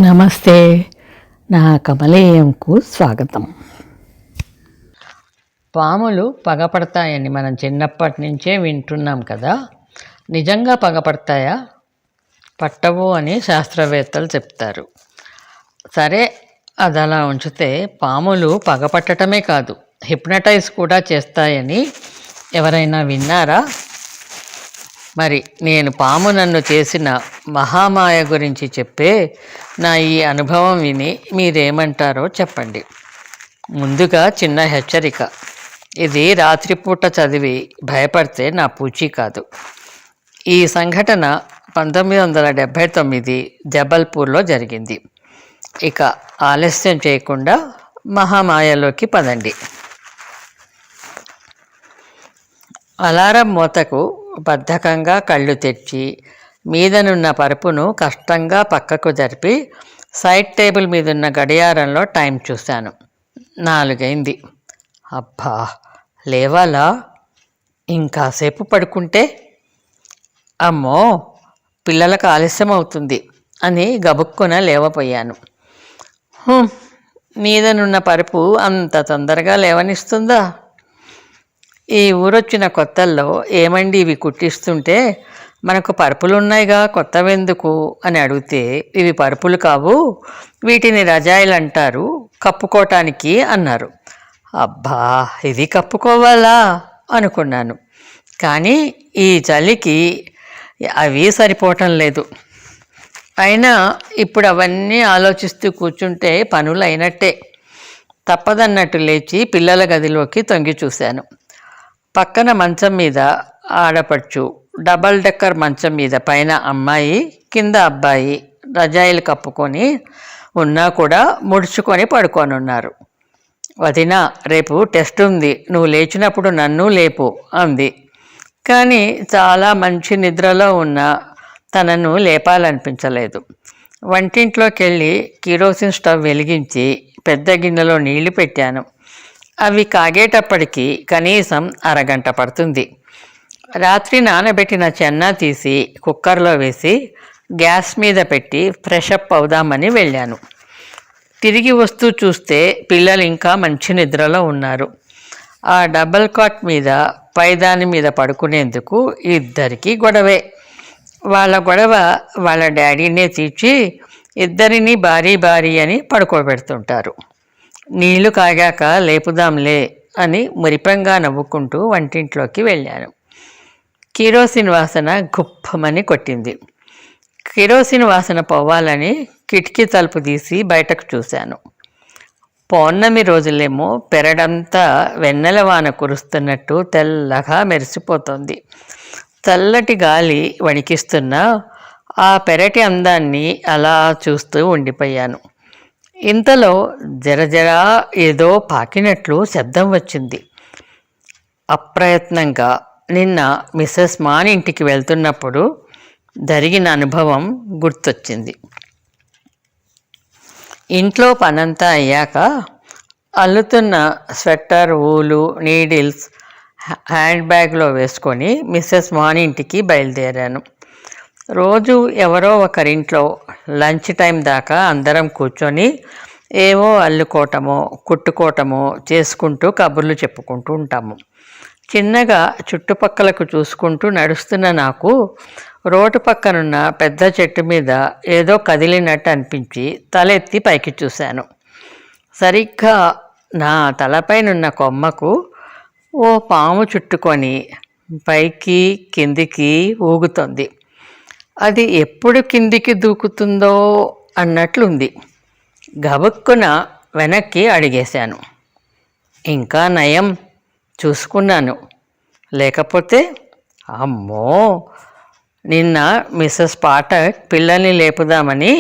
నమస్తే, నా కమలేయంకు స్వాగతం. పాములు పగపడతాయని మనం చిన్నప్పటి నుంచే వింటున్నాం కదా. నిజంగా పగపడతాయా? పట్టవు అని శాస్త్రవేత్తలు చెప్తారు. సరే, అది అలా ఉంచితే పాములు పగపట్టడమే కాదు, హిప్నటైజ్ కూడా చేస్తాయని ఎవరైనా విన్నారా? మరి నేను పాము నన్ను చేసిన మహామాయ గురించి చెప్పే నా ఈ అనుభవం విని మీరేమంటారో చెప్పండి. ముందుగా చిన్న హెచ్చరిక, ఇది రాత్రిపూట చదివి భయపడితే నా పూచీ కాదు. ఈ సంఘటన 1979 జబల్పూర్లో జరిగింది. ఇక ఆలస్యం చేయకుండా మహామాయలోకి పదండి. అలారం మోతకు బద్ధకంగా కళ్ళు తెచ్చి మీదనున్న పరుపును కష్టంగా పక్కకు జరిపి సైడ్ టేబుల్ మీదున్న గడియారంలో టైం చూశాను. 4 అయింది. అబ్బా, లేవాలా? ఇంకాసేపు పడుకుంటే అమ్మో పిల్లలకు ఆలస్యం అవుతుంది అని గబుక్కున లేవపోయాను. మీదనున్న పరుపు అంత తొందరగా లేవనిస్తుందా? ఈ ఊరొచ్చిన కొత్తల్లో ఏమండి ఇవి కుట్టిస్తుంటే మనకు పరుపులున్నాయిగా కొత్తవెందుకు అని అడిగితే, ఇవి పరుపులు కావు, వీటిని రజాయిలు అంటారు, కప్పుకోవటానికి అన్నారు. అబ్బా, ఇది కప్పుకోవాలా అనుకున్నాను. కానీ ఈ చలికి అవి సరిపోవటం లేదు. అయినా ఇప్పుడు అవన్నీ ఆలోచిస్తూ కూర్చుంటే పనులు అయినట్టే. తప్పదన్నట్టు లేచి పిల్లల గదిలోకి తొంగి చూశాను. పక్కన మంచం మీద ఆడపడుచు, డబల్ డెక్కర్ మంచం మీద పైన అమ్మాయి, కింద అబ్బాయి రజాయిలు కప్పుకొని ఉన్నా కూడా ముడుచుకొని పడుకొనున్నారు. వదినా, రేపు టెస్ట్ ఉంది, నువ్వు లేచినప్పుడు నన్ను లేపు అంది. కానీ చాలా మంచి నిద్రలో ఉన్న తనను లేపాలనిపించలేదు. వంటింట్లోకి వెళ్ళి కిరోసిన్ స్టవ్ వెలిగించి పెద్ద గిన్నెలో నీళ్లు పెట్టాను. అవి కాగేటప్పటికి కనీసం అరగంట పడుతుంది. రాత్రి నానబెట్టిన చెన్నా తీసి కుక్కర్లో వేసి గ్యాస్ మీద పెట్టి ఫ్రెషప్ అవుదామని వెళ్ళాను. తిరిగి వస్తూ చూస్తే పిల్లలు ఇంకా మంచి నిద్రలో ఉన్నారు. ఆ డబల్ కాట్ మీద పైదాని మీద పడుకునేందుకు ఇద్దరికీ గొడవే. వాళ్ళ గొడవ వాళ్ళ డాడీనే తీర్చి ఇద్దరిని భారీ భారీ అని పడుకోబెడుతుంటారు. నీళ్లు కాగాక లేపుదాంలే అని మురిపంగా నవ్వుకుంటూ వంటింట్లోకి వెళ్ళాను. కిరోసిన్ వాసన గుప్పమని కొట్టింది. కిరోసిన్ వాసన పోవాలని కిటికీ తలుపు తీసి బయటకు చూశాను. పౌర్ణమి రోజులేమో పెరడంతా వెన్నెల వాన కురుస్తున్నట్టు తెల్లగా మెరిసిపోతోంది. చల్లటి గాలి వణికిస్తున్న ఆ పెరటి అందాన్ని అలా చూస్తూ ఉండిపోయాను. ఇంతలో జరజరా ఏదో పాకినట్లు శబ్దం వచ్చింది. అప్రయత్నంగా నిన్న మిస్సెస్ మాన్ ఇంటికి వెళ్తున్నప్పుడు జరిగిన అనుభవం గుర్తొచ్చింది. ఇంట్లో పనంతా అయ్యాక అల్లుతున్న స్వెటర్, ఊలు, నీడిల్స్ హ్యాండ్ బ్యాగ్లో వేసుకొని మిస్సెస్ మాన్ ఇంటికి బయలుదేరాను. రోజు ఎవరో ఒకరింట్లో లంచ్ టైం దాకా అందరం కూర్చొని ఏవో అల్లుకోవటమో కుట్టుకోవటమో చేసుకుంటూ కబుర్లు చెప్పుకుంటూ ఉంటాము. చిన్నగా చుట్టుపక్కలకు చూసుకుంటూ నడుస్తున్న నాకు రోడ్డు పక్కనున్న పెద్ద చెట్టు మీద ఏదో కదిలినట్టు అనిపించి తలెత్తి పైకి చూశాను. సరిగ్గా నా తలపైనున్న కొమ్మకు ఓ పాము చుట్టుకొని పైకి కిందికి ఊగుతోంది. అది ఎప్పుడు కిందికి దూకుతుందో అన్నట్లుంది. గబుక్కున వెనక్కి అడిగేశాను. ఇంకా నయం చూసుకున్నాను, లేకపోతే అమ్మో. నిన్న మిస్సెస్ పాఠక్ పిల్లల్ని లేపుదామని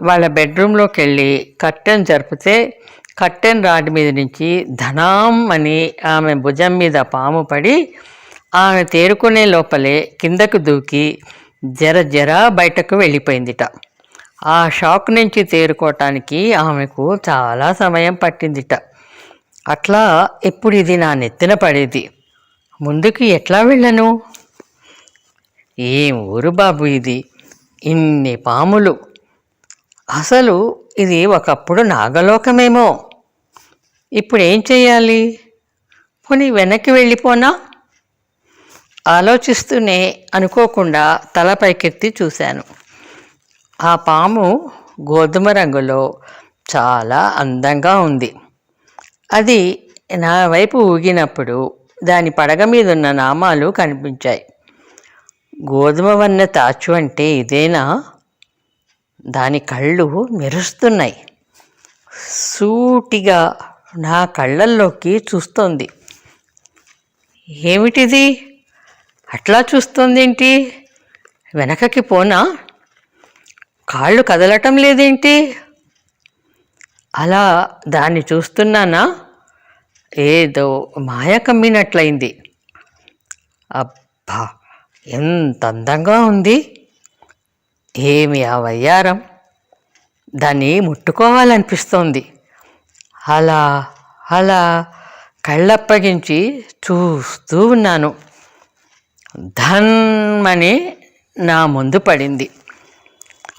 వాళ్ళ బెడ్రూమ్లోకి వెళ్ళి కర్టెన్ జరిపితే కర్టెన్ రాడ్ మీద నుంచి ధనాం అని ఆమె భుజం మీద పాము పడి ఆమె తేరుకునే లోపలే కిందకు దూకి జర బయటకు వెళ్ళిపోయిందిట. ఆ షాక్ నుంచి తేరుకోవటానికి ఆమెకు చాలా సమయం పట్టిందిట. అట్లా ఎప్పుడు ఇది నా నెత్తిన పడేది. ముందుకు ఎట్లా వెళ్ళను? ఏం ఊరు బాబు ఇది, ఇన్ని పాములు! అసలు ఇది ఒకప్పుడు నాగలోకమేమో. ఇప్పుడు ఏం చెయ్యాలి? పోనీ వెనక్కి వెళ్ళిపోనా? ఆలోచిస్తూనే అనుకోకుండా తల పైకెత్తి చూశాను. ఆ పాము గోధుమ రంగులో చాలా అందంగా ఉంది. అది నా వైపు ఊగినప్పుడు దాని పడగ మీదున్న నామాలు కనిపించాయి. గోధుమ వన్న తాచు అంటే ఇదేనా? దాని కళ్ళు మెరుస్తున్నాయి. సూటిగా నా కళ్ళల్లోకి చూస్తోంది. ఏమిటిది? అట్లా చూస్తోందేంటి? వెనకకి పోనా? కాళ్ళు కదలటం లేదేంటి? అలా దాన్ని చూస్తున్నానా? ఏదో మాయ కమ్మినట్లయింది. అబ్బా, ఎంత అందంగా ఉంది! ఏమి ఆ వయ్యారం! దాన్ని ముట్టుకోవాలనిపిస్తోంది. అలా అలా కళ్ళప్పగించి చూస్తూ ఉన్నాను. ధన్మని నా ముందు పడింది.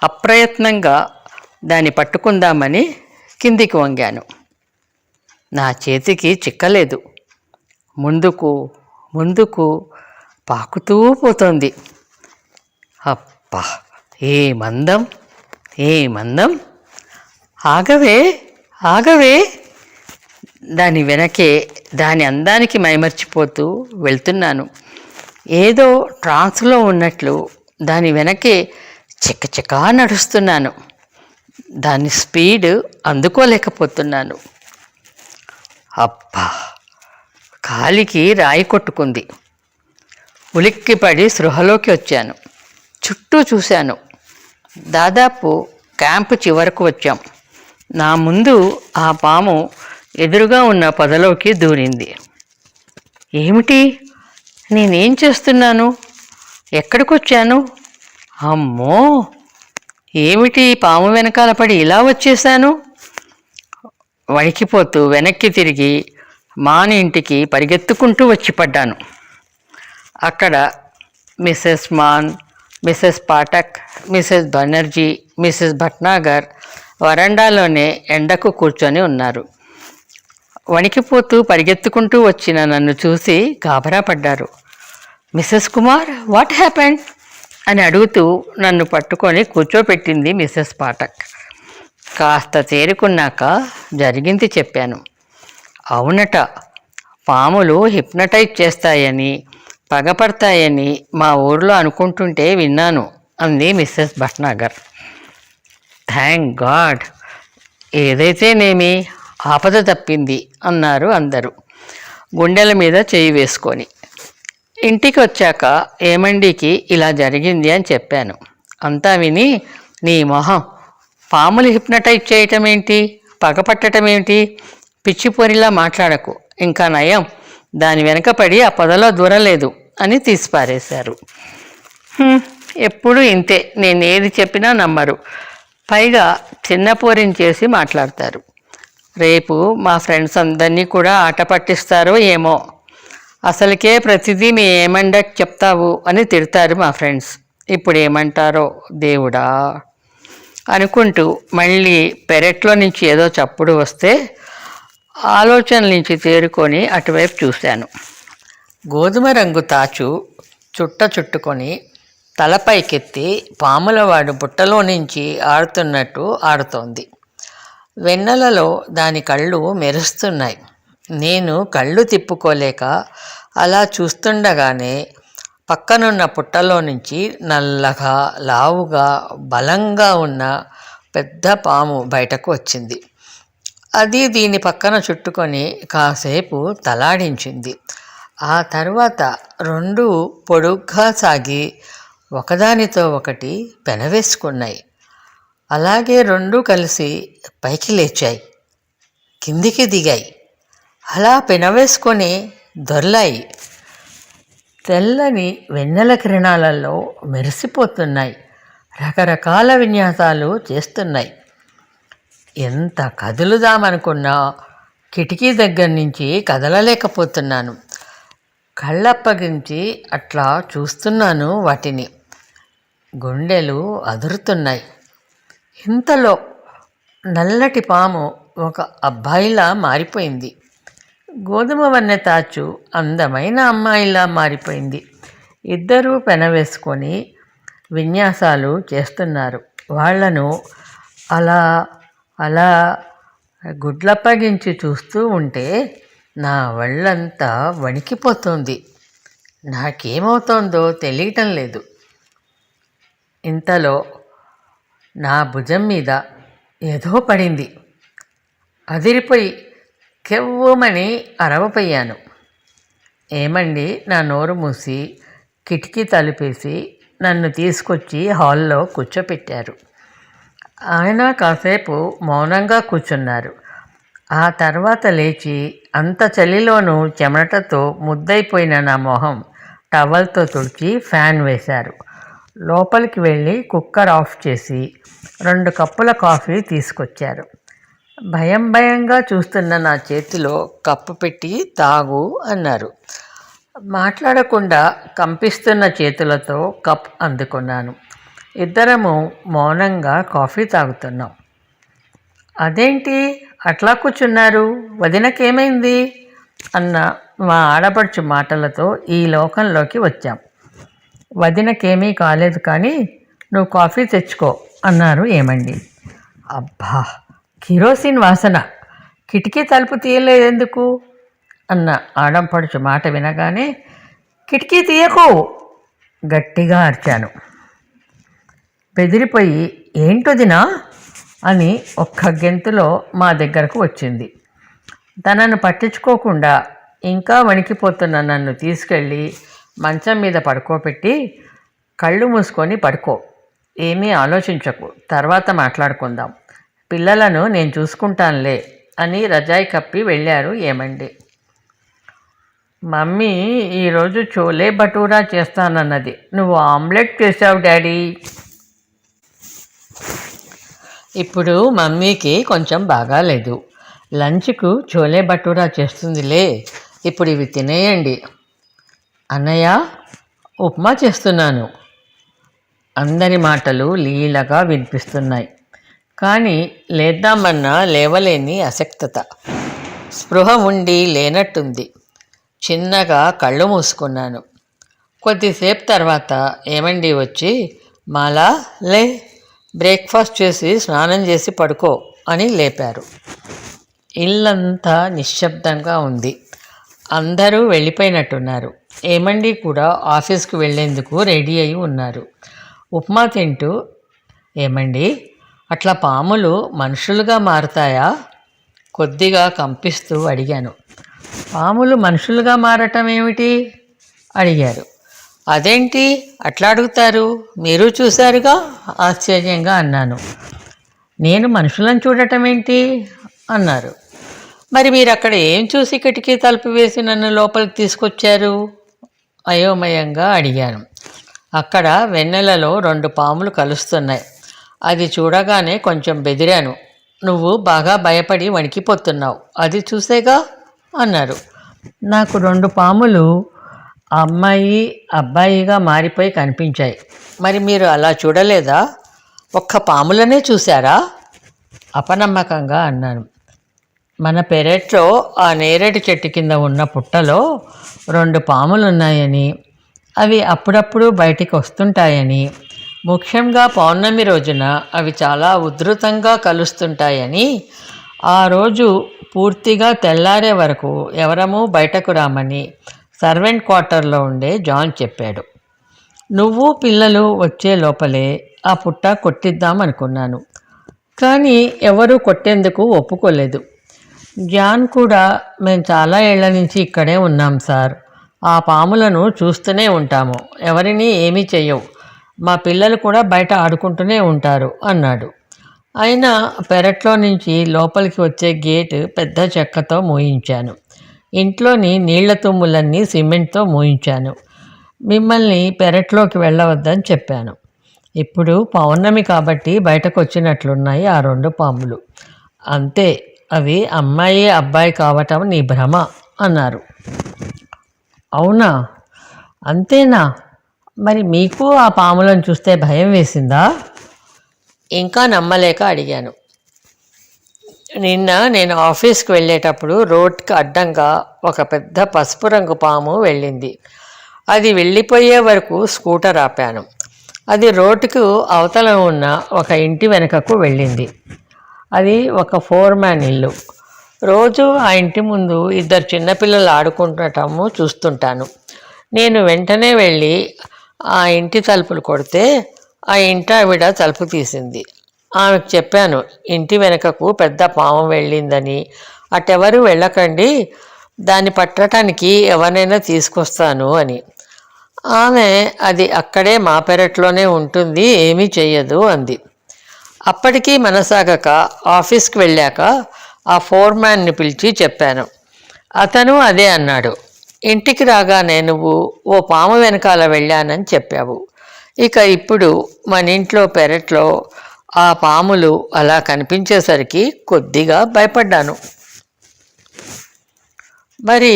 అప్రయత్నంగా దాన్ని పట్టుకుందామని కిందికి వంగాను. నా చేతికి చిక్కలేదు. ముందుకు ముందుకు పాకుతూ పోతోంది. అబ్బా, ఏ మందం, ఏ మందం! ఆగవే, ఆగవే! దాని వెనకే దాని అందానికి మైమర్చిపోతూ వెళ్తున్నాను. ఏదో ట్రాన్స్లో ఉన్నట్లు దాని వెనకే చిక్కచిక్కా నడుస్తున్నాను. దాని స్పీడ్ అందుకోలేకపోతున్నాను. అబ్బా, కాలికి రాయి కొట్టుకుంది. ఉలిక్కిపడి స్పృహలోకి వచ్చాను. చుట్టూ చూశాను. దాదాపు క్యాంపు చివరకు వచ్చాం. నా ముందు ఆ పాము ఎదురుగా ఉన్న పొదలోకి దూరింది. ఏమిటి? నేనేం చేస్తున్నాను? ఎక్కడికొచ్చాను? అమ్మో, ఏమిటి పాము వెనకాల పడి ఇలా వచ్చేసాను? వణికిపోతూ వెనక్కి తిరిగి మాని ఇంటికి పరిగెత్తుకుంటూ వచ్చి పడ్డాను. అక్కడ Mrs Mann, Mrs Pathak, Mrs Banerjee, Mrs Bhatnagar వరండాలోనే ఎండకు కూర్చొని ఉన్నారు. వణికిపోతూ పరిగెత్తుకుంటూ వచ్చిన నన్ను చూసి గాబరా పడ్డారు. మిసెస్ కుమార్, వాట్ హ్యాపెండ్ అని అడుగుతూ నన్ను పట్టుకొని కూర్చోపెట్టింది మిసెస్ పాఠక్. కాస్త తేరుకున్నాక జరిగింది చెప్పాను. అవునట, పాములు హిప్నటైజ్ చేస్తాయని, పగపడతాయని మా ఊర్లో అనుకుంటుంటే విన్నాను అంది మిస్సెస్ భట్నాగర్. థ్యాంక్ గాడ్, ఏదైతేనేమి ఆపద తప్పింది అన్నారు అందరూ గుండెల మీద చేయి వేసుకొని. ఇంటికి వచ్చాక ఏమండికి ఇలా జరిగింది అని చెప్పాను. అంతా విని, నీ మొహం, పాములు హిప్నటైజ్ చేయటం ఏంటి, పగపట్టడం ఏమిటి, పిచ్చిపోరిలా మాట్లాడకు, ఇంకా నయం దాని వెనకపడి ఆ పొదలో దూరలేదు అని తీసిపారేశారు. ఎప్పుడు ఇంతే, నేను ఏది చెప్పినా నమ్మరు. పైగా చిన్నపోరిని చేసి మాట్లాడతారు. రేపు మా ఫ్రెండ్స్ అందరినీ కూడా ఆట పట్టిస్తారో ఏమో. అసలుకే ప్రతిదీ మీ ఏమండకి చెప్తావు అని తిడతారు మా ఫ్రెండ్స్. ఇప్పుడు ఏమంటారో దేవుడా అనుకుంటూ మళ్ళీ పెరట్లో నుంచి ఏదో చప్పుడు వస్తే ఆలోచనల నుంచి తేరుకొని అటువైపు చూశాను. గోధుమ రంగు తాచు చుట్ట చుట్టుకొని తలపైకెత్తి పాములవాడు బుట్టలో నుంచి ఆడుతున్నట్టు ఆడుతోంది. వెన్నెలలో దాని కళ్ళు మెరుస్తున్నాయి. నేను కళ్ళు తిప్పుకోలేక అలా చూస్తుండగానే పక్కనున్న పుట్టలో నుంచి నల్లగా, లావుగా, బలంగా ఉన్న పెద్ద పాము బయటకు వచ్చింది. అది దీని పక్కన చుట్టుకొని కాసేపు తలాడించింది. ఆ తర్వాత రెండు పొడుగ్గా సాగి ఒకదానితో ఒకటి పెనవేసుకున్నాయి. అలాగే రెండు కలిసి పైకి లేచాయి, కిందికి దిగాయి, అలా పెనవేసుకొని దొర్లాయి. తెల్లని వెన్నెల కిరణాలలో మెరిసిపోతున్నాయి. రకరకాల విన్యాసాలు చేస్తున్నాయి. ఎంత కదులుదామనుకున్నా కిటికీ దగ్గర నుంచి కదలలేకపోతున్నాను. కళ్ళప్పగించి అట్లా చూస్తున్నాను వాటిని. గుండెలు అదురుతున్నాయి. ఇంతలో నల్లటి పాము ఒక అబ్బాయిలా మారిపోయింది. గోధుమ వన్నె తాచు అందమైన అమ్మాయిలా మారిపోయింది. ఇద్దరూ పెనవేసుకొని విన్యాసాలు చేస్తున్నారు. వాళ్లను అలా అలా గుడ్లప్పగించి చూస్తూ ఉంటే నా ఒళ్ళంతా వణికిపోతుంది. నాకేమవుతోందో తెలియటం లేదు. ఇంతలో నా భుజం మీద ఏదో పడింది. అదిరిపోయి కెవ్వుమని అరవపోయాను. ఏమండి నా నోరు మూసి కిటికీ తలుపేసి నన్ను తీసుకొచ్చి హాల్లో కూర్చోపెట్టారు. ఆయన కాసేపు మౌనంగా కూర్చున్నారు. ఆ తర్వాత లేచి అంత చలిలోనూ చెమటతో ముద్దైపోయిన నా మొహం టవల్తో తుడిచి ఫ్యాన్ వేశారు. లోపలికి వెళ్ళి కుక్కర్ ఆఫ్ చేసి 2 కప్పుల కాఫీ తీసుకొచ్చారు. భయంగా చూస్తున్న నా చేతిలో కప్పు పెట్టి తాగు అన్నారు. మాట్లాడకుండా కంపిస్తున్న చేతులతో కప్ అందుకున్నాను. ఇద్దరము మౌనంగా కాఫీ తాగుతున్నాం. అదేంటి అట్లా కూర్చున్నారు, వదినకేమైంది అన్న మా ఆడపడుచు మాటలతో ఈ లోకంలోకి వచ్చాం. వదినకేమీ కాలేదు, కానీ నువ్వు కాఫీ తెచ్చుకో అన్నారు ఏమండి. అబ్బా, కిరోసిన్ వాసన, కిటికీ తలుపు తీయలేదెందుకు అన్న ఆడంపడుచు మాట వినగానే కిటికీ తీయకు గట్టిగా అరిచాను. బెదిరిపోయి ఏంటొదినా అని ఒక్క గెంతులో మా దగ్గరకు వచ్చింది. తనను పట్టించుకోకుండా ఇంకా వణికిపోతున్న నన్ను తీసుకెళ్ళి మంచం మీద పడుకోబెట్టి కళ్ళు మూసుకొని పడుకో, ఏమీ ఆలోచించకు, తర్వాత మాట్లాడుకుందాం, పిల్లలను నేను చూసుకుంటానులే అని రజాయి కప్పి వెళ్ళారు ఏమండి. మమ్మీ ఈరోజు చోలే భటూరా చేస్తానన్నది, నువ్వు ఆమ్లెట్ చేసావు డాడీ. ఇప్పుడు మమ్మీకి కొంచెం బాగాలేదు, లంచ్కు చోలే భటూరా చేస్తుందిలే, ఇప్పుడు ఇవి తినేయండి. అన్నయ్య, ఉప్మా చేస్తున్నాను. అందరి మాటలు లీలగా వినిపిస్తున్నాయి, కానీ లేద్దామన్నా లేవలేని అశక్తత, స్పృహ ఉండి లేనట్టుంది. చిన్నగా కళ్ళు మూసుకున్నాను. కొద్దిసేపు తర్వాత ఏమండి వచ్చి మాలా లే, బ్రేక్ఫాస్ట్ చేసి స్నానం చేసి పడుకో అని లేపారు. ఇల్లంతా నిశ్శబ్దంగా ఉంది. అందరూ వెళ్ళిపోయినట్టున్నారు. ఏమండి కూడా ఆఫీస్కి వెళ్ళేందుకు రెడీ అయి ఉన్నారు. ఉప్మా తింటూ, ఏమండి అట్లా పాములు మనుషులుగా మారుతాయా కొద్దిగా కంపిస్తూ అడిగాను. పాములు మనుషులుగా మారటం ఏమిటి అడిగారు. అదేంటి అట్లా అడుగుతారు, మీరు చూశారుగా ఆశ్చర్యంగా అన్నాను. నేను మనుషులను చూడటం ఏంటి అన్నారు. మరి మీరు అక్కడ ఏం చూసి కిటికీ తలుపు వేసి నన్ను లోపలికి తీసుకొచ్చారు అయోమయంగా అడిగాను. అక్కడ వెన్నెలలో 2 పాములు కలుస్తున్నాయి, అది చూడగానే కొంచెం బెదిరాను. నువ్వు బాగా భయపడి వణికిపోతున్నావు, అది చూసేగా అన్నారు. నాకు 2 పాములు అమ్మాయి అబ్బాయిగా మారిపోయి కనిపించాయి. మరి మీరు అలా చూడలేదా, ఒక్క పాములనే చూశారా అపనమ్మకంగా అన్నాను. మన పెరట్లో ఆ నేరేడు చెట్టు కింద ఉన్న పుట్టలో 2 పాములు ఉన్నాయని, అవి అప్పుడప్పుడు బయటికి వస్తుంటాయని, ముఖ్యంగా పౌర్ణమి రోజున అవి చాలా ఉధృతంగా కలుస్తుంటాయని, ఆ రోజు పూర్తిగా తెల్లారే వరకు ఎవరమూ బయటకు రామని సర్వెంట్ క్వార్టర్లో ఉండే జాన్ చెప్పాడు. నువ్వు పిల్లలు వచ్చే లోపలే ఆ పుట్ట కొట్టిద్దామనుకున్నాను, కానీ ఎవరూ కొట్టేందుకు ఒప్పుకోలేదు. జాన్ కూడా మేము చాలా ఏళ్ల నుంచి ఇక్కడే ఉన్నాం సార్, ఆ పాములను చూస్తూనే ఉంటాము, ఎవరినీ ఏమీ చెయ్యవు, మా పిల్లలు కూడా బయట ఆడుకుంటూనే ఉంటారు అన్నాడు. అయినా పెరట్లో నుంచి లోపలికి వచ్చే గేటు పెద్ద చెక్కతో మూయించాను. ఇంట్లోని నీళ్ల తుమ్ములన్నీ సిమెంట్తో మూయించాను. మిమ్మల్ని పెరట్లోకి వెళ్ళవద్దని చెప్పాను. ఇప్పుడు పౌర్ణమి కాబట్టి బయటకు వచ్చినట్లున్నాయి ఆ 2 పాములు, అంతే, అవి అమ్మాయి అబ్బాయి కావటం నీ భ్రమ అన్నారు. అవునా, అంతేనా? మరి మీకు ఆ పాములను చూస్తే భయం వేసిందా? ఇంకా నమ్మలేక అడిగాను. నిన్న నేను ఆఫీస్కి వెళ్ళేటప్పుడు రోడ్కి అడ్డంగా ఒక పెద్ద పసుపు రంగు పాము వెళ్ళింది. అది వెళ్ళిపోయే వరకు స్కూటర్ ఆపాను. అది రోడ్డుకు అవతల ఉన్న ఒక ఇంటి వెనుకకు వెళ్ళింది. అది ఒక 4-man ఇల్లు. రోజు ఆ ఇంటి ముందు ఇద్దరు చిన్నపిల్లలు ఆడుకుంటటము చూస్తుంటాను. నేను వెంటనే వెళ్ళి ఆ ఇంటి తలుపులు కొడితే ఆ ఇంటి ఆవిడ తలుపు తీసింది. ఆమెకు చెప్పాను, ఇంటి వెనుకకు పెద్ద పాము వెళ్ళిందని, అటెవరు వెళ్ళకండి, దాన్ని పట్టడానికి ఎవరినైనా తీసుకొస్తాను అని. ఆమె అది అక్కడే మా పెరట్లోనే ఉంటుంది, ఏమీ చెయ్యదు అంది. అప్పటికీ మనసాగక ఆఫీస్కి వెళ్ళాక ఆ 4-manని పిలిచి చెప్పాను. అతను అదే అన్నాడు. ఇంటికి రాగానే నువ్వు ఓ పాము వెనకాల వెళ్ళానని చెప్పావు. ఇక ఇప్పుడు మన ఇంట్లో పెరట్లో ఆ పాములు అలా కనిపించేసరికి కొద్దిగా భయపడ్డాను. మరి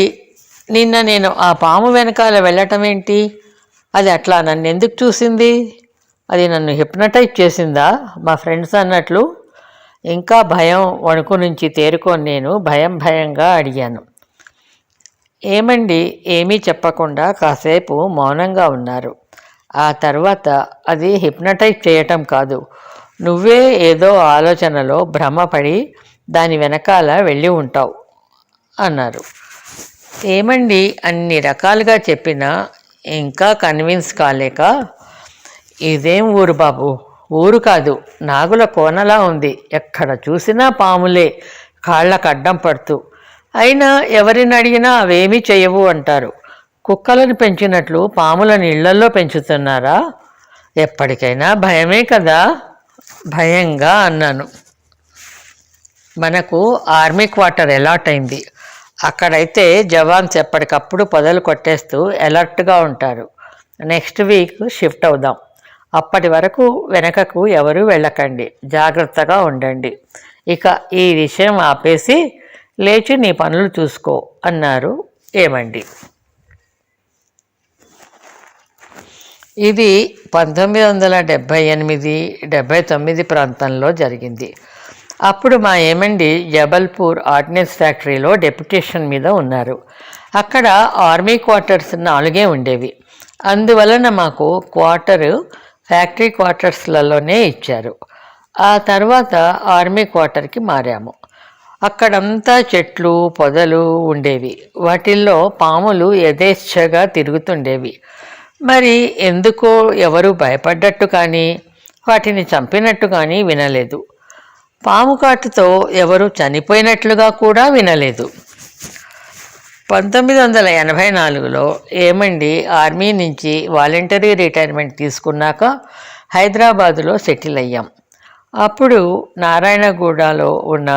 నిన్న నేను ఆ పాము వెనకాల వెళ్ళటం ఏంటి? అది అట్లా నన్ను ఎందుకు చూసింది? అది నన్ను హిప్నటైజ్ చేసిందా మా ఫ్రెండ్స్ అన్నట్లు? ఇంకా భయం వణుకు నుంచి తేరుకొని నేను భయంగా అడిగాను. ఏమండి ఏమీ చెప్పకుండా కాసేపు మౌనంగా ఉన్నారు. ఆ తర్వాత అది హిప్నటైజ్ చేయటం కాదు, నువ్వే ఏదో ఆలోచనలో భ్రమపడి దాని వెనకాల వెళ్ళి ఉంటావు అన్నారు. ఏమండి అన్ని రకాలుగా చెప్పినా ఇంకా కన్విన్స్ కాలేక, ఇదేం ఊరు బాబు, ఊరు కాదు, నాగుల కోనలా ఉంది, ఎక్కడ చూసినా పాములే కాళ్ళకు అడ్డం పడుతూ, అయినా ఎవరిని అడిగినా అవేమీ చేయవు అంటారు. కుక్కలను పెంచినట్లు పాములను ఇళ్లల్లో పెంచుతున్నారా? ఎప్పటికైనా భయమే కదా? భయంగా అన్నాను. మనకు ఆర్మీ క్వార్టర్ అలాట్ అయింది. అక్కడైతే జవాన్స్ ఎప్పటికప్పుడు పొదలు కొట్టేస్తూ అలర్ట్గా ఉంటారు. నెక్స్ట్ వీక్ షిఫ్ట్ అవుదాం. అప్పటి వరకు వెనకకు ఎవరూ వెళ్ళకండి, జాగ్రత్తగా ఉండండి. ఇక ఈ విషయం ఆపేసి లేచి నీ పనులు చూసుకో అన్నారు. ఏమండి, ఇది 1978-79 ప్రాంతంలో జరిగింది. అప్పుడు మా ఏమండి జబల్పూర్ ఆర్డినెన్స్ ఫ్యాక్టరీలో డెప్యుటేషన్ మీద ఉన్నారు. అక్కడ ఆర్మీ క్వార్టర్స్ 4 ఉండేవి. అందువలన మాకు క్వార్టరు ఫ్యాక్టరీ క్వార్టర్స్లలోనే ఇచ్చారు. ఆ తర్వాత ఆర్మీ క్వార్టర్కి మారాము. అక్కడంతా చెట్లు పొదలు ఉండేవి. వాటిల్లో పాములు యథేచ్ఛగా తిరుగుతుండేవి. మరి ఎందుకో ఎవరు భయపడ్డట్టు కానీ వాటిని చంపినట్టు కానీ వినలేదు. పాము కాటుతో ఎవరు చనిపోయినట్లుగా కూడా వినలేదు. 1984లో ఏమండి ఆర్మీ నుంచి వాలంటరీ రిటైర్మెంట్ తీసుకున్నాక హైదరాబాదులో సెటిల్ అయ్యాం. అప్పుడు నారాయణగూడలో ఉన్న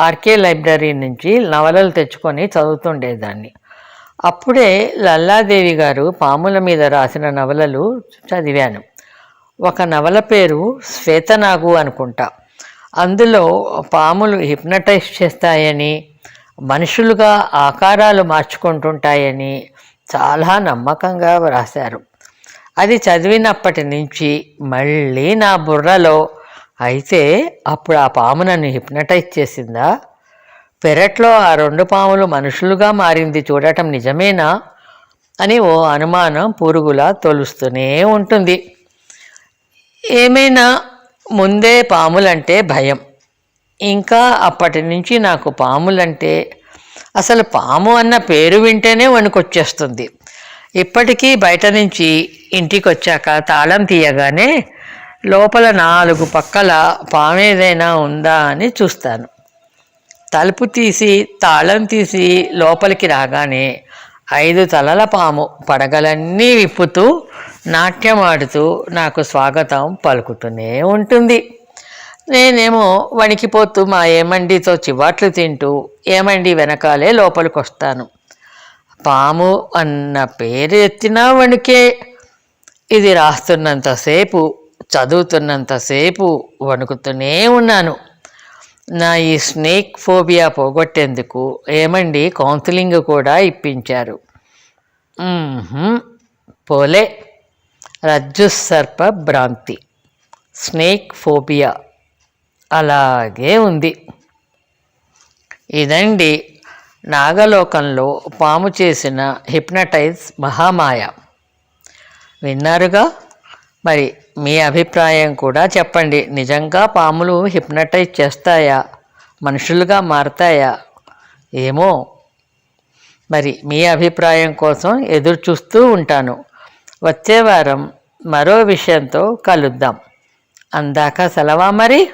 ఆర్కే లైబ్రరీ నుంచి నవలలు తెచ్చుకొని చదువుతుండేదాన్ని. అప్పుడే లల్లాదేవి గారు పాముల మీద రాసిన నవలలు చదివాను. ఒక నవల పేరు శ్వేతనాగు అనుకుంటా. అందులో పాములు హిప్నటైజ్ చేస్తాయని, మనుషులుగా ఆకారాలు మార్చుకుంటుంటాయని చాలా నమ్మకంగా వ్రాశారు. అది చదివినప్పటి నుంచి మళ్ళీ నా బుర్రలో, అయితే అప్పుడు ఆ పాము నన్ను హిప్నటైజ్ చేసిందా? పెరట్లో ఆ 2 పాములు మనుషులుగా మారింది చూడటం నిజమేనా అని ఓ అనుమానం పురుగులా తొలుస్తూనే ఉంటుంది. ఏమైనా ముందే పాములంటే భయం. ఇంకా అప్పటి నుంచి నాకు పాములంటే, అసలు పాము అన్న పేరు వింటేనే వణుకొచ్చేస్తుంది. ఇప్పటికీ బయట నుంచి ఇంటికి వచ్చాక తాళం తీయగానే లోపల 4 పక్కల పామేదైనా ఉందా అని చూస్తాను. తలుపు తీసి తాళం తీసి లోపలికి రాగానే 5 తలల పాము పడగలన్నీ విప్పుతూ నాట్యమాడుతూ నాకు స్వాగతం పలుకుతూనే ఉంటుంది. నేనేమో వణికిపోతూ మా ఏమండితో చివాట్లు తింటూ ఏమండి వెనకాలే లోపలికి వస్తాను. పాము అన్న పేరు ఎత్తినా వణుకే. ఇది రాస్తున్నంతసేపు చదువుతున్నంతసేపు వణుకుతూనే ఉన్నాను. నా ఈ స్నేక్ ఫోబియా పోగొట్టేందుకు ఏమండి కౌన్సిలింగ్ కూడా ఇప్పించారు. పోలే. రజ్జు సర్ప భ్రాంతి, స్నేక్ ఫోబియా అలాగే ఉంది. ఇదండి నాగలోకంలో పాము చేసిన హిప్నటైజ్ మహామాయ. విన్నారుగా? మరి మీ అభిప్రాయం కూడా చెప్పండి. నిజంగా పాములు హిప్నటైజ్ చేస్తాయా? మనుషులుగా మారతాయా? ఏమో. మరి మీ అభిప్రాయం కోసం ఎదురు చూస్తూ ఉంటాను. వచ్చే వారం మరో విషయంతో కలుద్దాం. అందాక సెలవా మరి.